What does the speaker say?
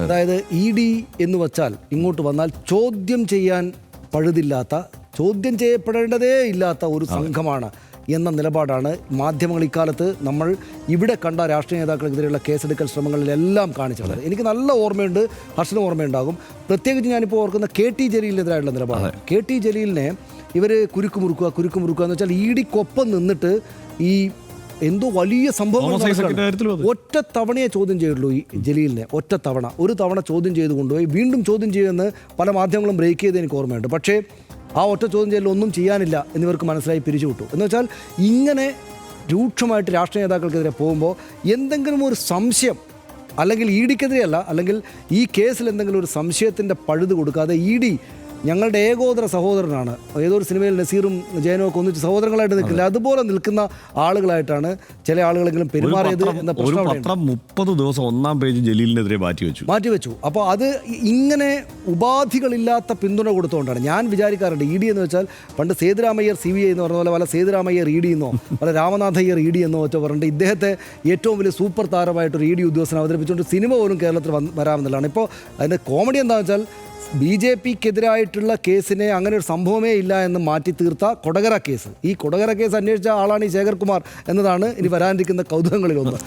അതായത് ED എന്ന് വച്ചാൽ ഇങ്ങോട്ട് വന്നാൽ ചോദ്യം ചെയ്യാൻ പഴുതില്ലാത്ത, ചോദ്യം ചെയ്യപ്പെടേണ്ടതേ ഇല്ലാത്ത ഒരു സംഘമാണ് എന്ന നിലപാടാണ് മാധ്യമങ്ങൾ ഇക്കാലത്ത് നമ്മൾ ഇവിടെ കണ്ട രാഷ്ട്രീയ നേതാക്കൾക്കെതിരെയുള്ള കേസെടുക്കൽ ശ്രമങ്ങളിലെല്ലാം കാണിച്ചത്. എനിക്ക് നല്ല ഓർമ്മയുണ്ട്, ഹർഷനും ഓർമ്മയുണ്ടാകും. പ്രത്യേകിച്ച് ഞാനിപ്പോൾ ഓർക്കുന്ന KT ജലീലിനെതിരായിട്ടുള്ള നിലപാട്. KT ജലീലിനെ ഇവർ കുരുക്ക് മുറുക്കുക എന്ന് വെച്ചാൽ EDക്കൊപ്പം നിന്നിട്ട് ഈ എന്തോ വലിയ സംഭവങ്ങൾ ഒറ്റ തവണയെ ചോദ്യം ചെയ്തുള്ളൂ. ഈ ജലീലിനെ ഒരു തവണ ചോദ്യം ചെയ്ത് കൊണ്ടുപോയി വീണ്ടും ചോദ്യം ചെയ്യുമെന്ന് പല മാധ്യമങ്ങളും ബ്രേക്ക് ചെയ്ത് എനിക്ക് ഓർമ്മയുണ്ട്. പക്ഷേ ആ ഒറ്റ ചോദ്യം ചെയ്യലിൽ ഒന്നും ചെയ്യാനില്ല എന്നിവർക്ക് മനസ്സിലായി പിരിച്ചുവിട്ടു. എന്ന് വെച്ചാൽ ഇങ്ങനെ രൂക്ഷമായിട്ട് രാഷ്ട്രീയ നേതാക്കൾക്കെതിരെ പോകുമ്പോൾ എന്തെങ്കിലും ഒരു സംശയം, അല്ലെങ്കിൽ EDക്കെതിരെയല്ല, അല്ലെങ്കിൽ ഈ കേസിൽ എന്തെങ്കിലും ഒരു സംശയത്തിൻ്റെ പഴുത് കൊടുക്കാതെ ED ഞങ്ങളുടെ ഏകോദര സഹോദരനാണ്, ഏതോ ഒരു സിനിമയിൽ നസീറും ജയനും ഒക്കെ ഒന്നിച്ച് സഹോദരങ്ങളായിട്ട് നിൽക്കില്ല, അതുപോലെ നിൽക്കുന്ന ആളുകളായിട്ടാണ് ചില ആളുകളെങ്കിലും പെരുമാറിയത് എന്ന പ്രശ്നം 30 ദിവസം 1-ാം പേജ് ജലീലിനെതിരെ മാറ്റിവെച്ചു. അപ്പോൾ അത് ഇങ്ങനെ ഉപാധികളില്ലാത്ത പിന്തുണ കൊടുത്തുകൊണ്ടാണ്. ഞാൻ വിചാരിക്കാറുണ്ട് ED എന്ന് വെച്ചാൽ പണ്ട് സേതുരാമയ്യർ CBI എന്ന് പറഞ്ഞ പോലെ പല സേതുരാമയ്യർ ED എന്നോ പല രാമനാഥയ്യർ ED എന്നോ വെച്ചോ പറഞ്ഞിട്ട് ഇദ്ദേഹത്തെ ഏറ്റവും വലിയ സൂപ്പർ താരമായിട്ടൊരു ED ഉദ്യോഗസ്ഥനെ അവതരിപ്പിച്ചുകൊണ്ട് സിനിമ പോലും കേരളത്തിൽ വരാമെന്നുള്ളതാണ്. ഇപ്പോൾ അതിൻ്റെ കോമഡി എന്താണെന്ന് വെച്ചാൽ BJPക്കെതിരായിട്ടുള്ള കേസിനെ അങ്ങനെ ഒരു സംഭവമേ ഇല്ല എന്ന് മാറ്റി തീർത്ത കൊടകര കേസ്, ഈ കൊടകര കേസ് അന്വേഷിച്ച ആളാണ് ഈ ശേഖർ കുമാർ എന്നതാണ് ഇനി വരാനിരിക്കുന്ന കൗതുകങ്ങളിലൊന്ന്.